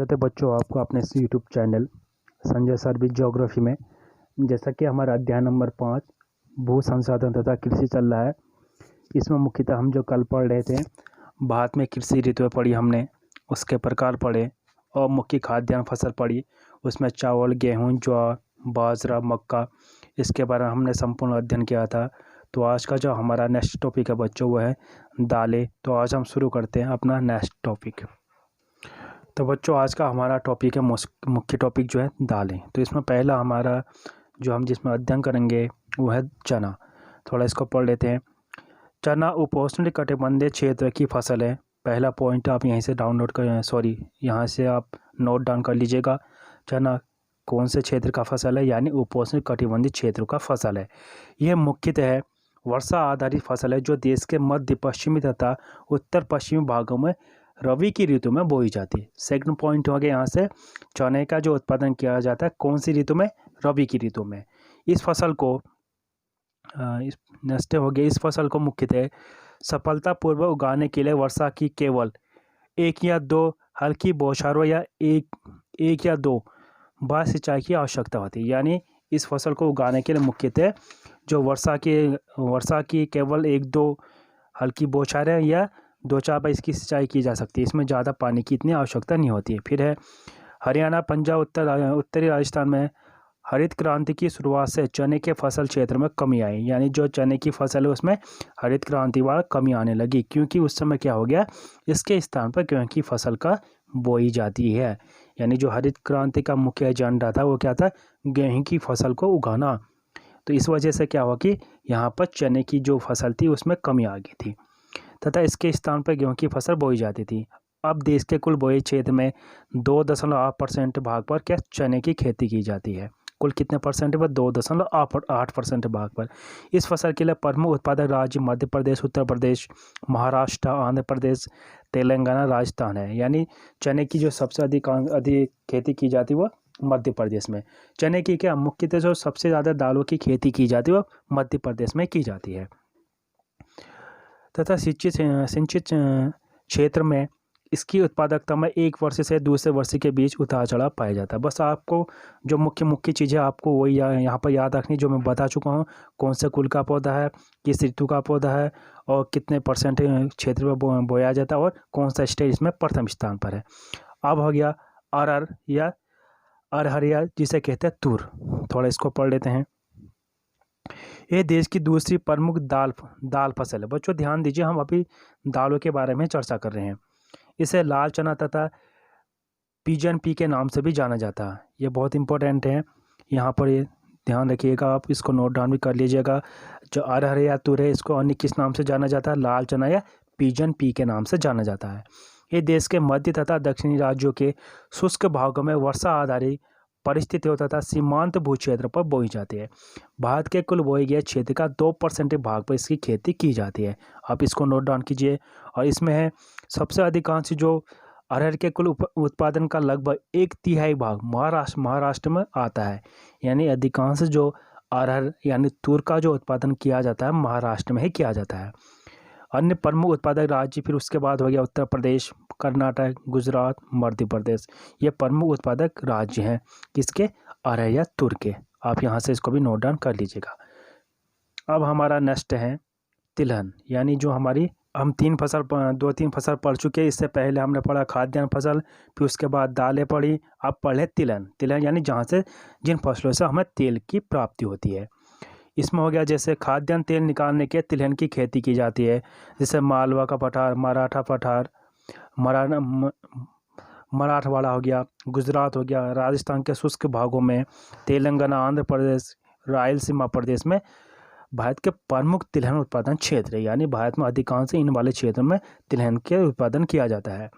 स्वागत है बच्चों आपको अपने इस YouTube channel Sanjay sir with geography में। जैसा कि हमारा अध्याय नंबर 5 भू संसाधन तथा कृषि चल रहा है। इसमें मुख्यतः हम जो कल पढ़ रहे थे भारत में कृषि ऋतुएं पढ़ी हमने, उसके प्रकार पढ़े और मुख्य खाद्यान्न फसल पढ़ी। उसमें चावल, गेहूँ, ज्वार, बाजरा, मक्का, इसके बारे में हमने संपूर्ण अध्ययन किया था। तो आज का जो हमारा नेक्स्ट टॉपिक है बच्चों वो है दालें। तो आज हम शुरू करते हैं अपना नेक्स्ट टॉपिक। तो बच्चों आज का हमारा टॉपिक है मुख्य टॉपिक जो है दालें। तो इसमें पहला हमारा जो हम जिसमें अध्ययन करेंगे वो है चना। थोड़ा इसको पढ़ लेते हैं। चना उपोष्ण कटिबंधीय क्षेत्र की फसल है। पहला पॉइंट आप यहीं से यहाँ से आप नोट डाउन कर लीजिएगा। चना कौन से क्षेत्र का फसल है, यानी उपोष्ण कटिबंधीय क्षेत्र का फसल है। यह मुख्यतः वर्षा आधारित फसल है जो देश के मध्य पश्चिमी तथा उत्तर पश्चिमी भागों में रबी की ऋतु में बोई जाती है। सेकंड पॉइंट हो गया यहाँ से चने का जो उत्पादन किया जाता है कौन सी ऋतु में, रबी की ऋतु में। इस फसल को इस फसल को मुख्यतः सफलतापूर्वक उगाने के लिए वर्षा की केवल 1 या 2 हल्की बौछारों या एक या 2 बार सिंचाई की आवश्यकता होती है। यानी इस फसल को उगाने के लिए मुख्यतः जो वर्षा की केवल 1-2 हल्की बौछारें या 2-4 बार इसकी सिंचाई की जा सकती है। इसमें ज़्यादा पानी की इतनी आवश्यकता नहीं होती है। फिर है हरियाणा, पंजाब, उत्तरी राजस्थान में हरित क्रांति की शुरुआत से चने के फसल क्षेत्र में कमी आई। यानी जो चने की फसल है उसमें हरित क्रांति वाला कमी आने लगी, क्योंकि उस समय क्या हो गया, इसके स्थान पर गेहूं की फसल का बोई जाती है। यानी जो हरित क्रांति का मुख्य एजेंडा था वो क्या था, गेहूं की फसल को उगाना। तो इस वजह से क्या हुआ कि यहाँ पर चने की जो फसल थी उसमें कमी आ गई थी तथा इसके स्थान पर गेहूं की फसल बोई जाती थी। अब देश के कुल बोए क्षेत्र में 2.8% भाग पर क्या चने की खेती की जाती है। कुल कितने परसेंट पर, 2.8% भाग पर। इस फसल के लिए प्रमुख उत्पादक राज्य मध्य प्रदेश, उत्तर प्रदेश, महाराष्ट्र, आंध्र प्रदेश, तेलंगाना, राजस्थान है। यानी चने की जो सबसे अधिक खेती की जाती है वो मध्य प्रदेश में। चने की क्या मुख्यतः जो सबसे ज़्यादा दालों की खेती की जाती है वो मध्य प्रदेश में की जाती है तथा सिंचित क्षेत्र में इसकी उत्पादकता में एक वर्ष से दूसरे वर्ष के बीच उतार चढ़ाव पाया जाता है। बस आपको जो मुख्य चीज़ें आपको वही यहाँ पर याद रखनी जो मैं बता चुका हूँ। कौन से कुल का पौधा है, किस ऋतु का पौधा है और कितने परसेंट क्षेत्र में बोया जाता है और कौन सा स्टेट इसमें प्रथम स्थान पर है। अब हो गया अरहर या अरहरिया जिसे कहते हैं तूर। थोड़ा इसको पढ़ लेते हैं। ये देश की दूसरी प्रमुख दाल फसल है। बच्चों ध्यान दीजिए, हम अभी दालों के बारे में चर्चा कर रहे हैं। इसे लाल चना तथा पिजन पी के नाम से भी जाना जाता है। ये बहुत इंपॉर्टेंट है, यहाँ पर ये ध्यान रखिएगा, आप इसको नोट डाउन भी कर लीजिएगा। जो अरहर या तूर है इसको अन्य किस नाम से जाना जाता है, लाल चना या पिजन पी के नाम से जाना जाता है। ये देश के मध्य तथा दक्षिणी राज्यों के शुष्क भागों में वर्षा आधारित परिस्थितियों तथा सीमांत भू क्षेत्र पर बोई जाती है। भारत के कुल बोए गए क्षेत्र का 2% भाग पर इसकी खेती की जाती है। आप इसको नोट डाउन कीजिए। और इसमें है सबसे अधिकांश जो अरहर के कुल उत्पादन का लगभग 1/3 भाग महाराष्ट्र में आता है। यानी अधिकांश जो अरहर यानी तूर का जो उत्पादन किया जाता है महाराष्ट्र में ही किया जाता है। अन्य प्रमुख उत्पादक राज्य फिर उसके बाद हो गया उत्तर प्रदेश, कर्नाटक, गुजरात, मध्य प्रदेश। ये प्रमुख उत्पादक राज्य हैं किसके, अरहर या तूर के। आप यहाँ से इसको भी नोट डाउन कर लीजिएगा। अब हमारा नेक्स्ट है तिलहन। यानी जो हमारी हम 2-3 फसल पढ़ चुके हैं। इससे पहले हमने पढ़ा खाद्यान्न फसल, फिर उसके बाद दालें पढ़ी, अब पढ़े तिलहन यानी जहाँ से जिन फसलों से हमें तेल की प्राप्ति होती है। इसमें हो गया जैसे खाद्यान्न तेल निकालने के तिलहन की खेती की जाती है। जैसे मालवा का पठार, मराठा पठार, मराठवाड़ा हो गया, गुजरात हो गया, राजस्थान के शुष्क भागों में, तेलंगाना, आंध्र प्रदेश, रायलसीमा प्रदेश में भारत के प्रमुख तिलहन उत्पादन क्षेत्र है। यानी भारत में अधिकांश इन वाले क्षेत्रों में तिलहन के उत्पादन किया जाता है।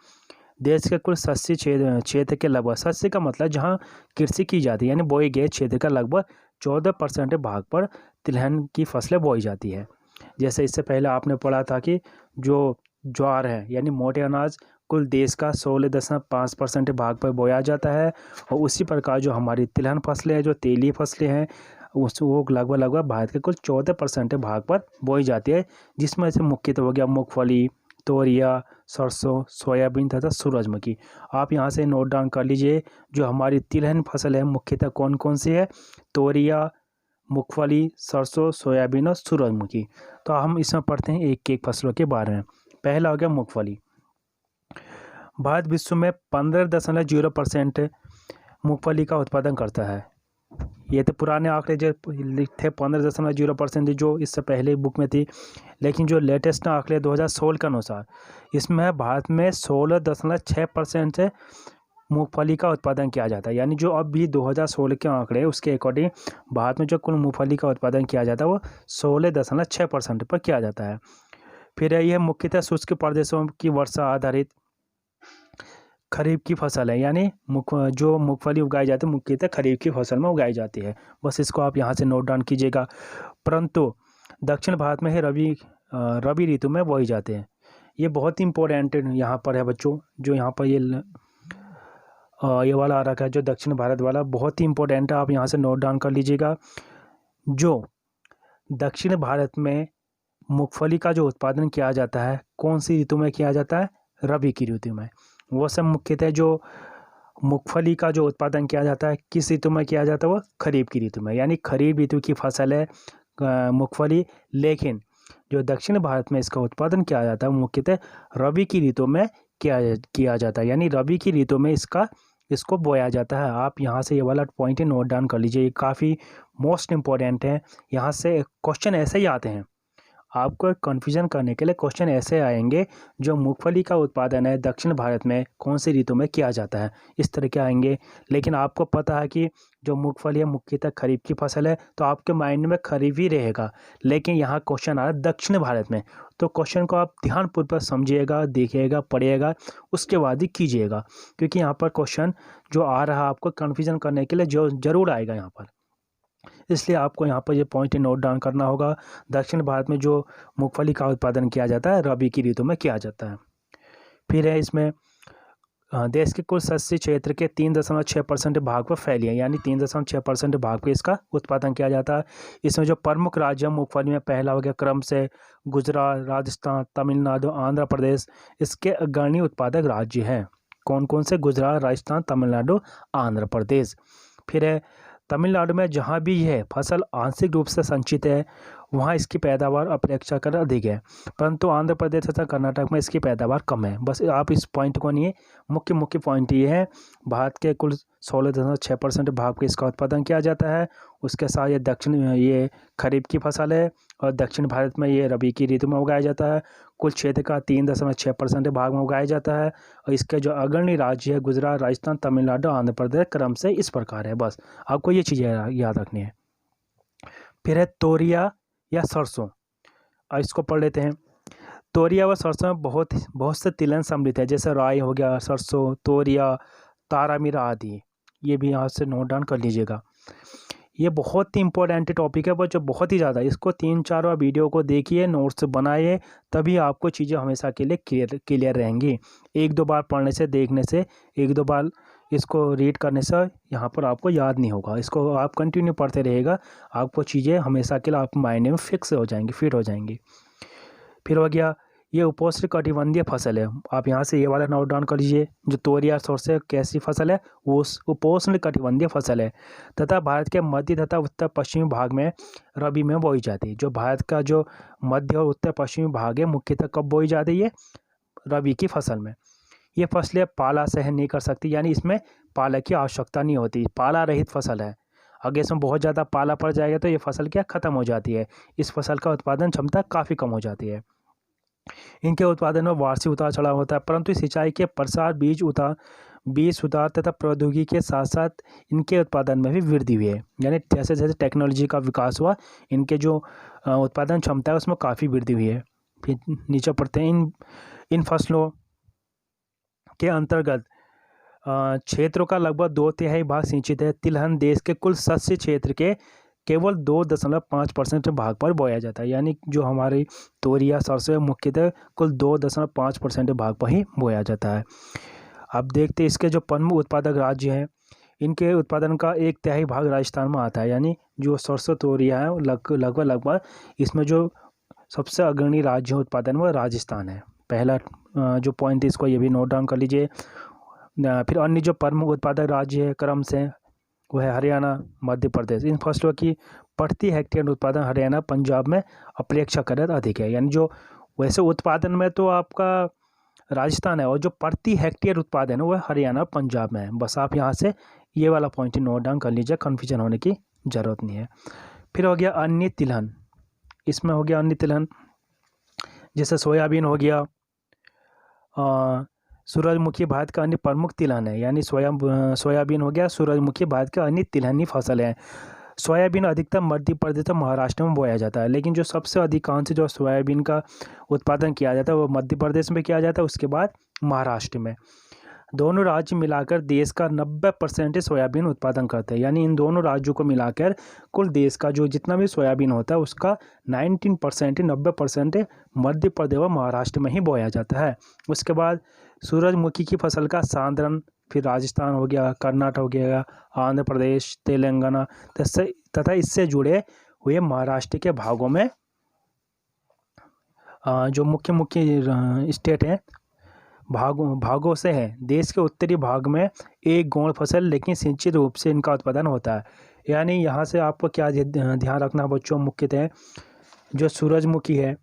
देश के कुल शस्य क्षेत्र के लगभग, शस्य का मतलब जहाँ कृषि की जाती है यानी बोए गए क्षेत्र का लगभग 14% भाग पर तिलहन की फसलें बोई जाती है। जैसे इससे पहले आपने पढ़ा था कि जो ज्वार है यानी मोटे अनाज कुल देश का 16.5% भाग पर बोया जाता है। और उसी प्रकार जो हमारी तिलहन फसलें हैं, जो तेलीय फसलें हैं, वो लगभग भारत के कुल 14% भाग पर बोई जाती है। जिसमें से मुख्यतः हो गया मूंगफली, तोरिया, सरसों, सोयाबीन तथा सूरजमुखी। आप यहाँ से नोट डाउन कर लीजिए जो हमारी तिलहन फसल है मुख्यतः कौन कौन सी है, तोरिया, मूंगफली, सरसों, सोयाबीन और सूरजमुखी। तो हम इसमें पढ़ते हैं एक एक फसलों के बारे में। पहला हो गया मूंगफली। भारत विश्व में 15.0% मूंगफली का उत्पादन करता है। ये तो पुराने आंकड़े जो थे 15.0% जो इससे पहले बुक में थी, लेकिन जो लेटेस्ट आंकड़े 2016 के अनुसार इसमें भारत में 16.6% से मूंगफली का उत्पादन किया जाता है। यानी जो अब भी 2016 के आंकड़े उसके अकॉर्डिंग भारत में जो कुल मूंगफली का उत्पादन किया जाता है वो 16.6% पर किया जाता है। फिर यह मुख्यतः शुष्क प्रदेशों की वर्षा आधारित खरीफ की फसल है। यानी जो मूंगफली उगाई जाती है मुख्यतः खरीफ की फसल में उगाई जाती है। बस इसको आप यहाँ से नोट डाउन कीजिएगा। परंतु दक्षिण भारत में है रबी ऋतु में बोई जाते हैं। ये बहुत ही इम्पोर्टेंट यहाँ पर है बच्चों, जो यहाँ पर ये वाला आ रखा है जो दक्षिण भारत वाला बहुत ही इम्पोर्टेंट है, आप यहाँ से नोट डाउन कर लीजिएगा। जो दक्षिण भारत में मूंगफली का जो उत्पादन किया जाता है कौन सी ऋतु में किया जाता है, रबी की ऋतु में। वो सब मुख्यतः जो मूंगफली का जो उत्पादन किया जाता है किस ऋतु में किया जाता है, वो खरीफ की ऋतु में। यानी खरीफ ऋतु की फसल है मूंगफली, लेकिन जो दक्षिण भारत में इसका उत्पादन किया जाता है मुख्यतः रबी की ऋतु में किया जाता है। यानी रबी की ऋतु में इसको बोया जाता है। आप यहाँ से ये वाला पॉइंट नोट डाउन कर लीजिए, ये काफ़ी मोस्ट इम्पोर्टेंट है। यहाँ से क्वेश्चन ऐसे ही आते हैं, आपको कन्फ्यूजन करने के लिए क्वेश्चन ऐसे आएंगे जो मूंगफली का उत्पादन है दक्षिण भारत में कौन सी ऋतु में किया जाता है, इस तरह के आएंगे। लेकिन आपको पता है कि जो मूंगफली है मुख्यतः खरीफ की फसल है, तो आपके माइंड में खरीफ ही रहेगा। लेकिन यहाँ क्वेश्चन आ रहा है दक्षिण भारत में, तो क्वेश्चन को आप ध्यानपूर्वक समझिएगा, देखिएगा, पढ़िएगा, उसके बाद ही कीजिएगा, क्योंकि यहाँ पर क्वेश्चन जो आ रहा है आपको कन्फ्यूजन करने के लिए जो ज़रूर आएगा यहाँ पर। इसलिए आपको यहाँ पर ये पॉइंट नोट डाउन करना होगा। दक्षिण भारत में जो मूंगफली का उत्पादन किया जाता है रबी की ऋतु में किया जाता है। फिर है इसमें देश के कुल शस्य क्षेत्र के 3.6% भाग पर फैली है। यानी 3.6% भाग पर इसका उत्पादन किया जाता है। इसमें जो प्रमुख राज्य मूंगफली में पहला हो गया क्रम से गुजरात, राजस्थान, तमिलनाडु, आंध्र प्रदेश इसके अग्रणी उत्पादक राज्य हैं। कौन कौन से, गुजरात, राजस्थान, तमिलनाडु, आंध्र प्रदेश। फिर है तमिलनाडु में जहाँ भी यह फसल आंशिक रूप से संचित है वहाँ इसकी पैदावार अपेक्षाकृत अधिक है, परंतु आंध्र प्रदेश तथा कर्नाटक में इसकी पैदावार कम है। बस आप इस पॉइंट को नहीं, मुख्य पॉइंट ये है भारत के कुल 16.6% भाग पर इसका उत्पादन किया जाता है। उसके साथ ये खरीफ की फसल है और दक्षिण भारत में ये रबी की ऋतु में उगाया जाता है। कुल क्षेत्र का 3.6% भाग में उगाया जाता है और इसके जो अग्रणी राज्य है गुजरात, राजस्थान, तमिलनाडु, आंध्र प्रदेश क्रम से इस प्रकार है। बस आपको ये चीज़ें याद रखनी है। फिर है तोरिया या सरसों, और इसको पढ़ लेते हैं। तोरिया व सरसों में बहुत से तिलहन सम्मिलित है, जैसे राई हो गया, सरसों, तोरिया, तारामीरा आदि। ये भी यहाँ से नोट डाउन कर लीजिएगा। ये बहुत ही इंपॉर्टेंट टॉपिक है जो बहुत ही ज़्यादा, इसको 3-4 बार वीडियो को देखिए, नोट्स बनाइए, तभी आपको चीज़ें हमेशा के लिए क्लियर रहेंगी। 1-2 बार पढ़ने से, देखने से, 1-2 बार इसको रीड करने से यहाँ पर आपको याद नहीं होगा। इसको आप कंटिन्यू पढ़ते रहेगा, आपको चीज़ें हमेशा के लिए आप माइंड में फिक्स हो जाएंगी, फिट हो जाएंगी। फिर हो गया ये उपोष्ण कटिबंधीय फसल है। आप यहाँ से ये वाला नोट डाउन कर लीजिए। जो तोरिया सरसों कैसी फसल है, वो उपोष्ण कटिबंधीय फसल है तथा भारत के मध्य तथा उत्तर पश्चिमी भाग में रबी में बोई जाती है। जो भारत का जो मध्य और उत्तर पश्चिमी भाग है मुख्यतः कब बोई जाती है, रबी की फसल में। ये फसलें पाला सहन नहीं कर सकती, यानी इसमें पाला की आवश्यकता नहीं होती, पाला रहित फसल है। अगर इसमें बहुत ज़्यादा पाला पड़ जाएगा तो ये फसल क्या खत्म हो जाती है, इस फसल का उत्पादन क्षमता काफ़ी कम हो जाती है। इनके उत्पादन में वार्षिक उतार चढ़ाव होता है, परंतु सिंचाई के प्रसार, बीज सुधार तथा प्रौद्योगिकी के साथ साथ इनके उत्पादन में भी वृद्धि हुई है। यानी जैसे जैसे टेक्नोलॉजी का विकास हुआ, इनके जो उत्पादन क्षमता है उसमें काफ़ी वृद्धि हुई है। फिर नीचे पढ़ते हैं, इन फसलों के अंतर्गत क्षेत्रों का लगभग 2/3 भाग सिंचित है। तिलहन देश के कुल शस्य क्षेत्र के केवल 2.5% भाग पर बोया जाता है। यानी जो हमारी तोरिया सरसों मुख्यतः कुल 2.5% भाग पर ही बोया जाता है। अब देखते हैं इसके जो प्रमुख उत्पादक राज्य हैं, इनके उत्पादन का 1/3 भाग राजस्थान में आता है। यानी जो सरसों तोरिया है लगभग इसमें जो सबसे अग्रणी राज्य उत्पादन वो राजस्थान है। पहला जो पॉइंट इसको ये भी नोट डाउन कर लीजिए। फिर अन्य जो प्रमुख उत्पादक राज्य है क्रम से वो है हरियाणा, मध्य प्रदेश। इन फसलों की प्रति हेक्टेयर उत्पादन हरियाणा, पंजाब में अपेक्षाकृत अधिक है। यानी जो वैसे उत्पादन में तो आपका राजस्थान है और जो प्रति हेक्टेयर उत्पादन है वो हरियाणा, पंजाब में है। बस आप यहाँ से ये वाला पॉइंट नोट डाउन कर लीजिए, कन्फ्यूजन होने की ज़रूरत नहीं है। फिर हो गया अन्य तिलहन। इसमें हो गया अन्य तिलहन, जैसे सोयाबीन हो गया, सूरजमुखी भारत का अन्य प्रमुख तिलहन है। यानी सोयाबीन हो गया, सूरजमुखी भारत का अन्य तिलहनी फसल है। सोयाबीन अधिकतम मध्य प्रदेश और महाराष्ट्र में बोया जाता है, लेकिन जो सबसे अधिकांश जो सोयाबीन का उत्पादन किया जाता है वो मध्य प्रदेश में किया जाता है, उसके बाद महाराष्ट्र में। दोनों राज्य मिलाकर देश का 90% सोयाबीन उत्पादन करते हैं। यानी इन दोनों राज्यों को मिलाकर कुल देश का जो जितना भी सोयाबीन होता है उसका 90% मध्य प्रदेश और महाराष्ट्र में ही बोया जाता है। उसके बाद सूरजमुखी की फसल का सांद्रण फिर राजस्थान हो गया, कर्नाटक हो गया, आंध्र प्रदेश, तेलंगाना तथा इससे जुड़े हुए महाराष्ट्र के भागों में जो मुख्य मुख्य स्टेट हैं भागों से है। देश के उत्तरी भाग में एक गौण फसल लेकिन सिंचित रूप से इनका उत्पादन होता है। यानी यहाँ से आपको क्या ध्यान रखना बच्चों, मुख्यतः जो सूरजमुखी है,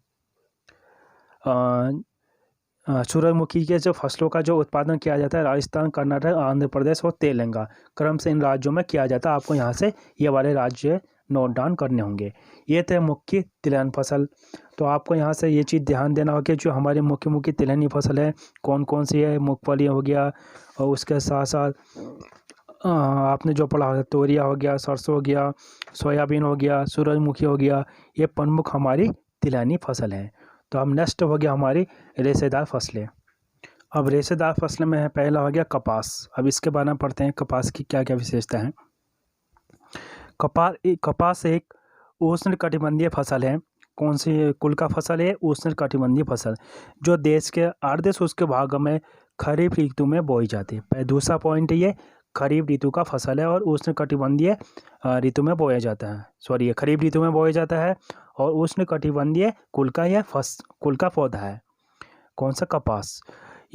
सूरजमुखी के जो फसलों का जो उत्पादन किया जाता है राजस्थान, कर्नाटक, आंध्र प्रदेश और तेलंगाना क्रम से इन राज्यों में किया जाता है। आपको यहाँ से ये वाले राज्य नोट डाउन करने होंगे। ये थे मुख्य तिलहन फसल। तो आपको यहाँ से ये चीज़ ध्यान देना होगा कि जो हमारी मुख्य तिलहनी फसल है कौन कौन सी है। मूंगफली हो गया और उसके साथ साथ आपने जो पढ़ा तोरिया हो गया, सरसों हो गया, सोयाबीन हो गया, सूरजमुखी हो गया, ये प्रमुख हमारी तिलहनी फसल है। तो अब नेक्स्ट हो गया हमारी रेशेदार फसलें। अब रेशेदार फसलें में है पहला हो गया कपास। अब इसके बारे में पढ़ते हैं कपास की क्या क्या विशेषता है। कपास एक उष्णकटिबंधीय फसल है। कौन सी कुल का फसल है? उष्णकटिबंधीय फसल, जो देश के अर्ध शुष्क भागों में खरीफ ऋतु में बोई जाती है। दूसरा पॉइंट ये खरीफ ऋतु का फसल है और उष्णकटिबंधीय ऋतु में बोया जाता है। सॉरी, खरीफ ऋतु में बोया जाता है और उष्णकटिबंधीय कुल का पौधा है। कौन सा? कपास।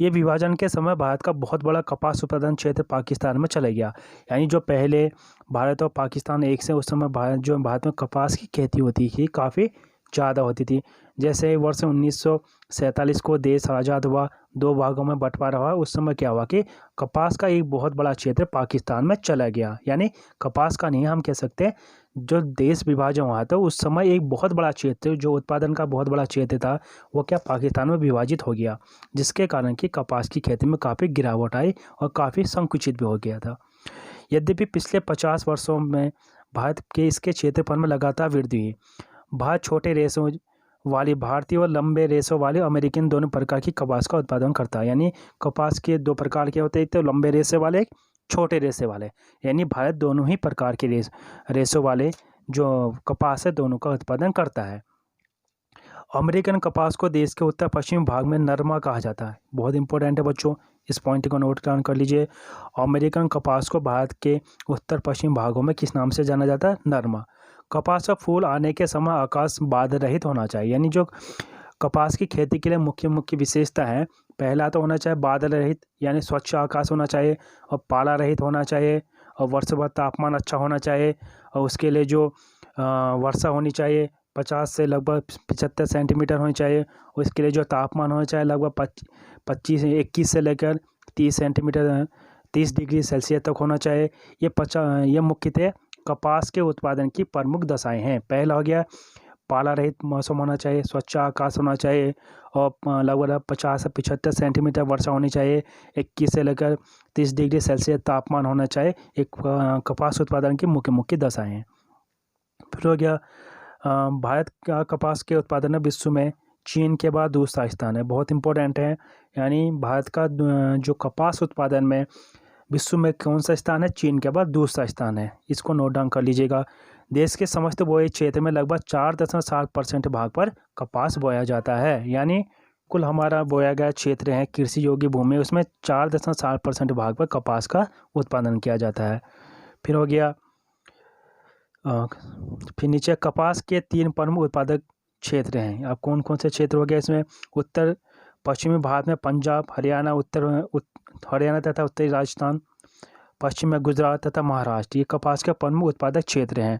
ये विभाजन के समय भारत का बहुत बड़ा कपास उत्पादन क्षेत्र पाकिस्तान में चला गया। यानी जो पहले भारत और पाकिस्तान एक से, उस समय भारत में कपास की खेती होती थी काफ़ी ज़्यादा होती थी। जैसे वर्ष 1947 को देश आज़ाद हुआ, दो भागों में बंटवारा हुआ, उस समय क्या हुआ कि कपास का एक बहुत बड़ा क्षेत्र पाकिस्तान में चला गया। यानी कपास का नहीं, हम कह सकते हैं जो देश विभाजन हुआ था उस समय एक बहुत बड़ा क्षेत्र जो उत्पादन का बहुत बड़ा क्षेत्र था वो क्या पाकिस्तान में विभाजित हो गया, जिसके कारण कि कपास की खेती में काफ़ी गिरावट आई और काफ़ी संकुचित भी हो गया था। यद्यपि पिछले 50 वर्षों में भारत के इसके क्षेत्रफल में लगातार वृद्धि हुई। भारत छोटे रेशों वाली भारतीय और लंबे रेशों वाले अमेरिकन दोनों प्रकार की कपास का उत्पादन करता है। यानी कपास के दो प्रकार के होते हैं, एक तो लंबे रेशे वाले, एक छोटे रेशे वाले। यानी भारत दोनों ही प्रकार के रेशों वाले जो कपास है दोनों का उत्पादन करता है। अमेरिकन कपास को देश के उत्तर पश्चिम भाग में नरमा कहा जाता है। बहुत इंपॉर्टेंट है बच्चों, इस पॉइंट को नोट डाउन कर लीजिए। अमेरिकन कपास को भारत के उत्तर पश्चिम भागों में किस नाम से जाना जाता है? नरमा। कपास का फूल आने के समय आकाश बादल रहित होना चाहिए। यानी जो कपास की खेती के लिए मुख्य विशेषता है, पहला तो होना चाहिए बादल रहित, यानी स्वच्छ आकाश होना चाहिए और पाला रहित होना चाहिए और वर्ष भर तापमान अच्छा होना चाहिए और उसके लिए जो वर्षा होनी चाहिए 50 से लगभग 75 सेंटीमीटर होनी चाहिए। उसके लिए जो तापमान होना चाहिए लगभग 21 से लेकर 30 डिग्री सेल्सियस तक होना चाहिए। ये मुख्यतः कपास के उत्पादन की प्रमुख दशाएं हैं। पहला हो गया पाला रहित मौसम होना चाहिए, स्वच्छ आकाश होना चाहिए और लगभग 50 से 75 सेंटीमीटर वर्षा होनी चाहिए, 21 से लेकर 30 डिग्री सेल्सियस तापमान होना चाहिए। एक कपास उत्पादन की मुख्य दशाएं हैं। फिर हो गया भारत का कपास के उत्पादन में विश्व में चीन के बाद दूसरा स्थान है। बहुत इंपॉर्टेंट है। यानी भारत का जो कपास उत्पादन में विश्व में कौन सा स्थान है? चीन के बाद दूसरा स्थान है। इसको नोट डाउन कर लीजिएगा। देश के समस्त बोए क्षेत्र में लगभग 4.7% भाग पर कपास बोया जाता है। यानी कुल हमारा बोया गया क्षेत्र है कृषि योग्य भूमि, उसमें 4.7% भाग पर कपास का उत्पादन किया जाता है। फिर हो गया फिर नीचे कपास के 3 प्रमुख उत्पादक क्षेत्र हैं। अब कौन कौन से क्षेत्र हो गया इसमें? उत्तर पश्चिमी भारत में पंजाब, हरियाणा, हरियाणा तथा उत्तरी राजस्थान, पश्चिम में गुजरात तथा महाराष्ट्र, ये कपास के प्रमुख उत्पादक क्षेत्र हैं।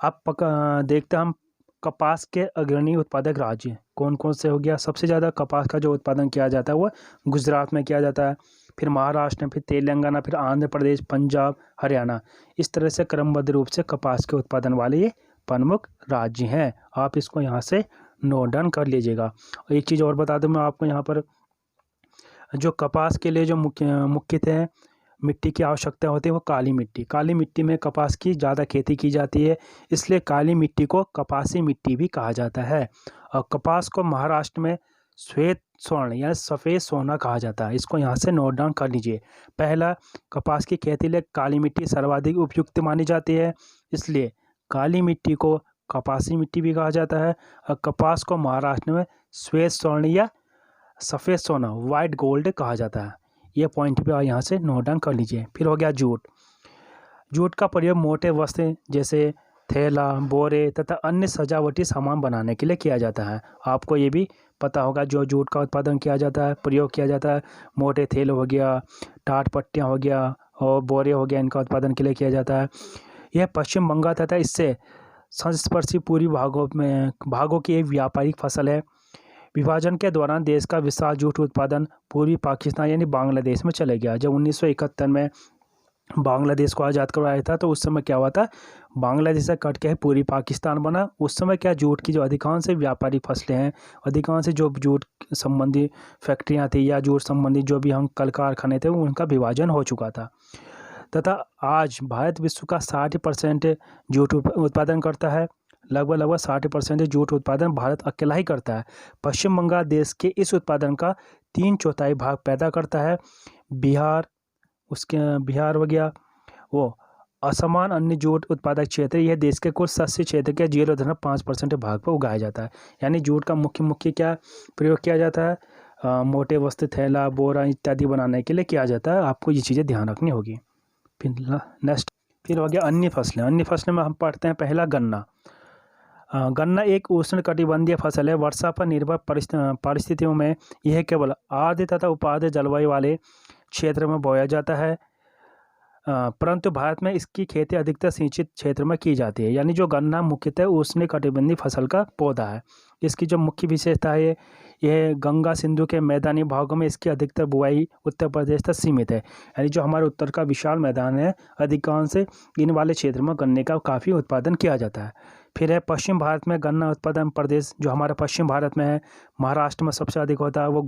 अब देखते हैं हम कपास के अग्रणी उत्पादक राज्य कौन कौन से हो गया। सबसे ज़्यादा कपास का जो उत्पादन किया जाता है वो गुजरात में किया जाता है, फिर महाराष्ट्र में, फिर तेलंगाना, फिर आंध्र प्रदेश, पंजाब, हरियाणा। इस तरह से क्रमबद्ध रूप से कपास के उत्पादन वाले ये प्रमुख राज्य हैं। आप इसको यहाँ से नोट डाउन कर लीजिएगा। एक चीज़ और बता दूं मैं आपको, यहाँ पर जो कपास के लिए जो मुख्यतः मिट्टी की आवश्यकता होती है वो काली मिट्टी। काली मिट्टी में कपास की ज़्यादा खेती की जाती है, इसलिए काली मिट्टी को कपासी मिट्टी भी कहा जाता है। और कपास को महाराष्ट्र में श्वेत स्वर्ण या सफ़ेद सोना कहा जाता है। इसको यहाँ से नोट डाउन कर लीजिए। पहला, कपास की खेती लिए काली मिट्टी सर्वाधिक उपयुक्त मानी जाती है, इसलिए काली मिट्टी को कपासी मिट्टी भी कहा जाता है। और कपास को महाराष्ट्र में श्वेत स्वर्ण या सफ़ेद सोना वाइट गोल्ड कहा जाता है। ये पॉइंट भी आप यहाँ से नोट डाउन कर लीजिए। फिर हो गया जूट। जूट का प्रयोग मोटे वस्त्र जैसे थैला, बोरे तथा अन्य सजावटी सामान बनाने के लिए किया जाता है। आपको ये भी पता होगा जो जूट का उत्पादन किया जाता है, प्रयोग किया जाता है, मोटे थैले हो गया, टाट पट्टियाँ हो गया और बोरे हो गया, इनका उत्पादन के लिए किया जाता है। यह पश्चिम बंगाल तथा इससे संस्पर्शी पूर्वी भागों की एक व्यापारिक फसल है। विभाजन के दौरान देश का विशाल जूट उत्पादन पूर्वी पाकिस्तान यानी बांग्लादेश में चले गया। जब 1971 में बांग्लादेश को आज़ाद करवाया था तो उस समय क्या हुआ था, बांग्लादेश से कट के पूर्वी पाकिस्तान बना। उस समय क्या जूट की जो अधिकांश व्यापारिक फसलें हैं, अधिकांश जो जूट संबंधी फैक्ट्रियाँ थी या जूट संबंधी जो भी हम कल कारखाने थे उनका विभाजन हो चुका था। तथा आज भारत विश्व का 60% जूट उत्पादन करता है। लगभग 60% जूट उत्पादन भारत अकेला ही करता है। पश्चिम बंगाल देश के इस उत्पादन का 3/4 भाग पैदा करता है। बिहार हो गया वो असमान अन्य जूट उत्पादक क्षेत्र, यह देश के कुल शस्य क्षेत्र के 0.5% भाग पर उगाया जाता है। यानी जूट का मुख्य क्या प्रयोग किया जाता है, मोटे वस्त्र, थैला, बोरा इत्यादि बनाने के लिए किया जाता है। आपको ये चीज़ें ध्यान रखनी होगी। फिर हो गया अन्य फसलें। अन्य फसलें में हम पढ़ते हैं पहला गन्ना। गन्ना एक उष्णकटिबंधीय फसल है। वर्षा पर निर्भर परिस्थितियों में यह केवल आर्द्र तथा उपार्द्र जलवायु वाले क्षेत्र में बोया जाता है, परंतु भारत में इसकी खेती अधिकतर सिंचित क्षेत्र में की जाती है। यानी जो गन्ना मुख्यतः उष्णकटिबंधीय फसल का पौधा है। इसकी जो मुख्य विशेषता है, यह गंगा सिंधु के मैदानी भागों में इसकी अधिकतर बुआई उत्तर प्रदेश तक सीमित है। यानी जो हमारे उत्तर का विशाल मैदान है, अधिकांश इन वाले क्षेत्र में गन्ने का काफ़ी उत्पादन किया जाता है। फिर है पश्चिम भारत में गन्ना उत्पादन प्रदेश जो हमारा पश्चिम भारत में है, महाराष्ट्र में सबसे अधिक होता है वो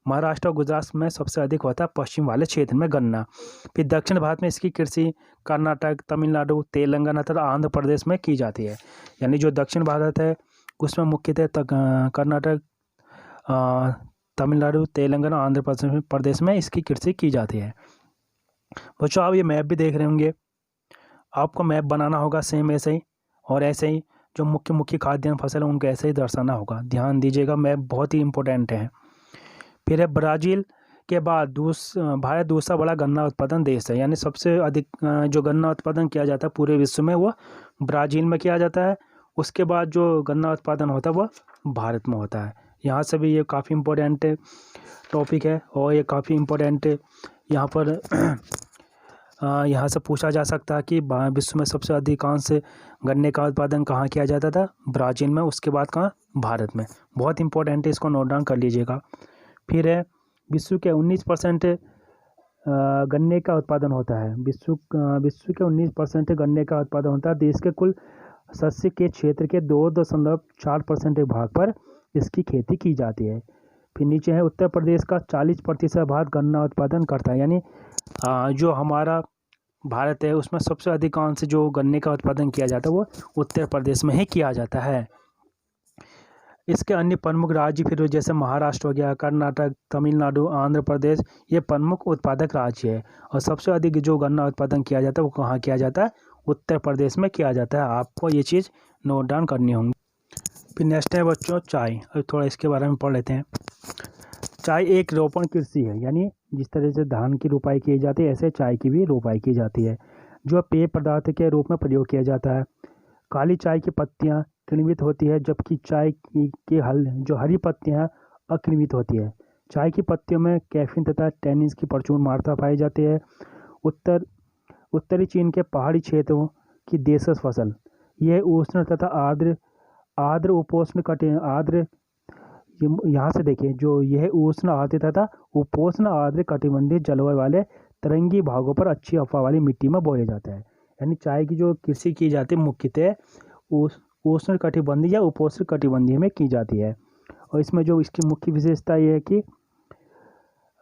महाराष्ट्र और गुजरात में सबसे अधिक होता है पश्चिम वाले क्षेत्र में गन्ना। फिर दक्षिण भारत में इसकी कृषि कर्नाटक, तमिलनाडु, तेलंगाना तथा आंध्र प्रदेश में की जाती है। यानी जो दक्षिण भारत है उसमें मुख्यतः कर्नाटक, तमिलनाडु, तेलंगाना, आंध्र प्रदेश में इसकी कृषि की जाती है। बच्चों आप ये मैप भी देख रहे होंगे, आपको मैप बनाना होगा सेम ऐसे ही, और ऐसे ही जो मुख्य खाद्यान्न फसल है उनको ऐसे ही दर्शाना होगा। ध्यान दीजिएगा, मैप बहुत ही इंपॉर्टेंट है। फिर है ब्राज़ील के बाद भारत दूसरा बड़ा गन्ना उत्पादन देश है। यानी सबसे अधिक जो गन्ना उत्पादन किया जाता है पूरे विश्व में वो ब्राज़ील में किया जाता है। उसके बाद जो गन्ना उत्पादन होता है वो भारत में होता है। यहाँ से भी ये काफ़ी इम्पोर्टेंट टॉपिक है और ये काफ़ी इम्पोर्टेंट यहाँ पर यहाँ से पूछा जा सकता है कि विश्व में सबसे अधिकांश गन्ने का उत्पादन कहाँ किया जाता था, ब्राज़ील में, उसके बाद कहाँ, भारत में। बहुत इंपॉर्टेंट है, इसको नोट डाउन कर लीजिएगा। फिर है विश्व के 19% गन्ने का उत्पादन होता है। विश्व के 19% गन्ने का उत्पादन होता है। देश के कुल शस्य के क्षेत्र के 2.4% भाग पर इसकी खेती की जाती है। फिर नीचे है उत्तर प्रदेश का 40% भाग गन्ना उत्पादन करता है। यानी जो हमारा भारत है उसमें सबसे अधिकांश जो गन्ने का उत्पादन किया जाता है वो उत्तर प्रदेश में ही किया जाता है। इसके अन्य प्रमुख राज्य फिर जैसे महाराष्ट्र हो गया, कर्नाटक, तमिलनाडु, आंध्र प्रदेश, ये प्रमुख उत्पादक राज्य है। और सबसे अधिक जो गन्ना उत्पादन किया जाता है वो कहाँ किया जाता है, उत्तर प्रदेश में किया जाता है। आपको ये चीज़ नोट डाउन करनी होंगी। फिर नेक्स्ट है बच्चों चाय। अब थोड़ा इसके बारे में पढ़ लेते हैं। चाय एक रोपण कृषि है। यानी जिस तरह से धान की रोपाई की जाती है ऐसे चाय की भी रोपाई की जाती है, जो पेय पदार्थ के रूप में प्रयोग किया जाता है। काली चाय की पत्तियां किण्वित होती है, जबकि चाय की जो हरी पत्तियां अकिण्वित होती है। चाय की पत्तियों में कैफीन तथा टैनिन्स की प्रचुर मात्रा पाई जाती है। उत्तरी चीन के पहाड़ी क्षेत्रों की देशज फसल, यह उष्ण तथा आर्द्र उपोष्ण यहाँ से देखिए, जो यह उष्ण आर्द्र तथा उपोष्ण आर्द्र कटिबंधीय जलवायु वाले तरंगी भागों पर अच्छी हवा वाली मिट्टी में बोया जाता है। यानी चाय की जो कृषि की जाती है मुख्यतः उष्ण कटिबंधीय या उपोष्ण कटिबंधीय में की जाती है। और इसमें जो इसकी मुख्य विशेषता ये है कि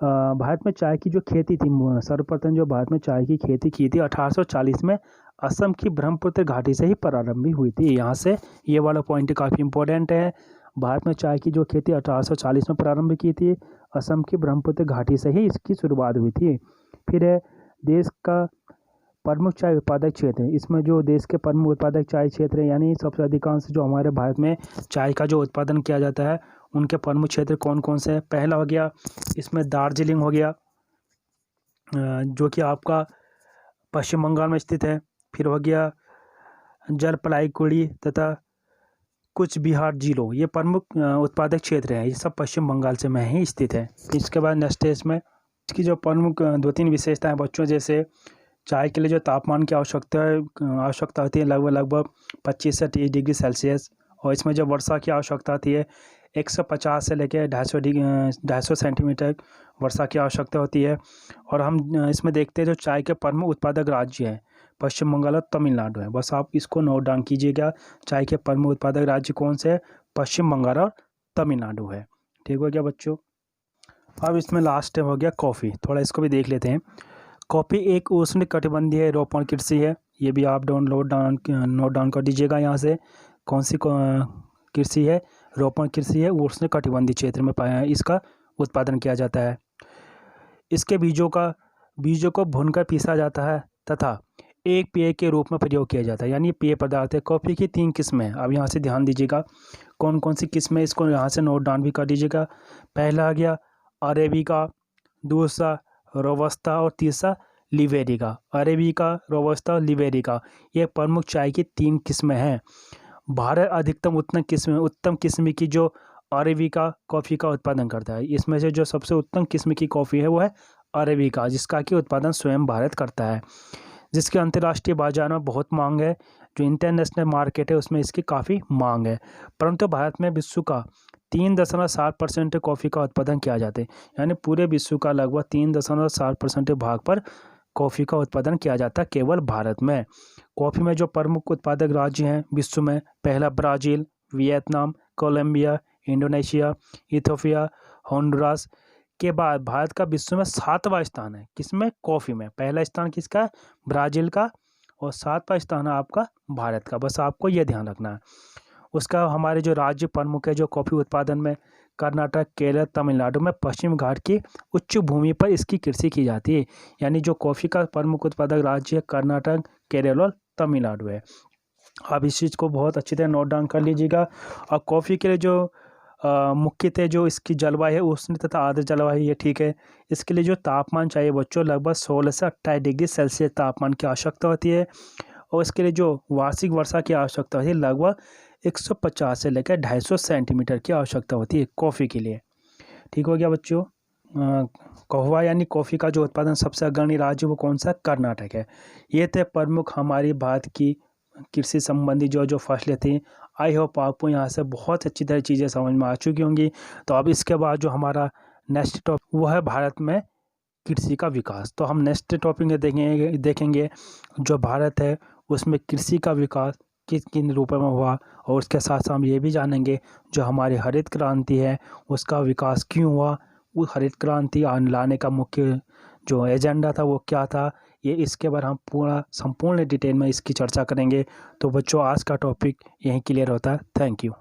भारत में चाय की जो खेती थी, सर्वप्रथम जो भारत में चाय की खेती की थी 1840 में असम की ब्रह्मपुत्र घाटी से ही प्रारंभ हुई थी। यहाँ से ये वाला पॉइंट काफ़ी इंपॉर्टेंट है। भारत में चाय की जो खेती 1840 में प्रारंभ की थी, असम की ब्रह्मपुत्र घाटी से ही इसकी शुरुआत हुई थी। फिर है देश का प्रमुख चाय उत्पादक क्षेत्र, इसमें जो देश के प्रमुख उत्पादक चाय क्षेत्र है, यानी सबसे अधिकांश जो हमारे भारत में चाय का जो उत्पादन किया जाता है उनके प्रमुख क्षेत्र कौन कौन से हैं। पहला हो गया इसमें दार्जिलिंग हो गया, जो कि आपका पश्चिम बंगाल में स्थित है। फिर हो गया जलपाईगुड़ी तथा कुछ बिहार जिलों, ये प्रमुख उत्पादक क्षेत्र हैं। ये सब पश्चिम बंगाल से में ही स्थित है। इसके बाद नेक्स्ट है इसमें इसकी जो प्रमुख 2-3 विशेषताएं बच्चों, जैसे चाय के लिए जो तापमान की आवश्यकता होती है लगभग 25 से 30 डिग्री सेल्सियस। और इसमें जो वर्षा की आवश्यकता होती है 150 से लेकर 250 सेंटीमीटर वर्षा की आवश्यकता होती है। और हम इसमें देखते हैं जो चाय के प्रमुख उत्पादक राज्य हैं पश्चिम बंगाल और तमिलनाडु है। बस आप इसको नोट डाउन कीजिएगा, चाय के प्रमुख उत्पादक राज्य कौन से है, पश्चिम बंगाल और तमिलनाडु है। ठीक हो गया बच्चों। अब इसमें लास्ट हो गया कॉफ़ी, थोड़ा इसको भी देख लेते हैं। कॉफ़ी एक उष्ण कटिबंधीय रोपण कृषि है, ये भी आप नोट डाउन कर दीजिएगा। यहाँ से कौन सी कृषि है, रोपण कृषि है, उष्ण कटिबंधीय क्षेत्र में इसका उत्पादन किया जाता है। इसके बीजों को भूनकर पीसा जाता है तथा एक पेय के रूप में प्रयोग किया जाता है, यानी पेय पदार्थ है। कॉफ़ी की 3 किस्में हैं, अब यहाँ से ध्यान दीजिएगा कौन कौन सी किस्में, इसको यहाँ से नोट डाउन भी कर दीजिएगा। पहला आ गया अरेबिका, दूसरा रोबस्टा और तीसरा लिबेरिका। अरेबिका, रोबस्टा और लिबेरिका ये प्रमुख चाय की 3 किस्में हैं। भारत अधिकतम उत्तम किस्म की जो अरेबिका कॉफ़ी का उत्पादन करता है। इसमें से जो सबसे उत्तम किस्म की कॉफ़ी है वो है अरेबिका, जिसका कि उत्पादन स्वयं भारत करता है, जिसके अंतर्राष्ट्रीय बाजार में बहुत मांग है। जो इंटरनेशनल मार्केट है उसमें इसकी काफ़ी मांग है। परंतु भारत में विश्व का 3.7% कॉफ़ी का उत्पादन किया जाता है, यानी पूरे विश्व का लगभग 3.7% भाग पर कॉफ़ी का उत्पादन किया जाता है केवल भारत में। कॉफ़ी में जो प्रमुख उत्पादक राज्य हैं विश्व में, पहला Brazil, Vietnam, Colombia, Indonesia, Ethiopia, Honduras के बाद भारत का विश्व में 7वां स्थान है। किसमें? कॉफ़ी में। पहला स्थान किसका है? ब्राज़ील का, और 7वां स्थान है आपका भारत का। बस आपको ये ध्यान रखना है। उसका हमारे जो राज्य प्रमुख है जो कॉफ़ी उत्पादन में, कर्नाटक, केरल, तमिलनाडु में पश्चिम घाट की उच्च भूमि पर इसकी कृषि की जाती है। यानी जो कॉफ़ी का प्रमुख उत्पादक राज्य है कर्नाटक, केरल और तमिलनाडु है। आप इस चीज़ को बहुत अच्छी तरह नोट डाउन कर लीजिएगा। और कॉफ़ी के लिए जो मुख्यतः जो इसकी जलवायु है उष्ण तथा आर्द्र जलवायु, ये ठीक है। इसके लिए जो तापमान चाहिए बच्चों लगभग 16 से 28 डिग्री सेल्सियस तापमान की आवश्यकता होती है। और इसके लिए जो वार्षिक वर्षा की आवश्यकता होती है लगभग 150 से लेकर 250 सेंटीमीटर की आवश्यकता होती है कॉफ़ी के लिए। ठीक हो गया बच्चों। कहवा यानी कॉफ़ी का जो उत्पादन सबसे अग्रणी राज्य वो कौन सा? कर्नाटक है। ये थे प्रमुख हमारी भारत की कृषि संबंधी जो फसलें थी। आई होप आपको यहाँ से बहुत अच्छी तरह चीज़ें समझ में आ चुकी होंगी। तो अब इसके बाद जो हमारा नेक्स्ट टॉपिक वो है भारत में कृषि का विकास। तो हम नेक्स्ट टॉपिक में देखेंगे जो भारत है उसमें कृषि का विकास किन किन रूपों में हुआ, और उसके साथ साथ हम ये भी जानेंगे जो हमारी हरित क्रांति है उसका विकास क्यों हुआ, वो हरित क्रांति लाने का मुख्य जो एजेंडा था वो क्या था। ये इसके बारे हम पूरा संपूर्ण डिटेल में इसकी चर्चा करेंगे। तो बच्चों आज का टॉपिक यहीं क्लियर होता है। Thank you.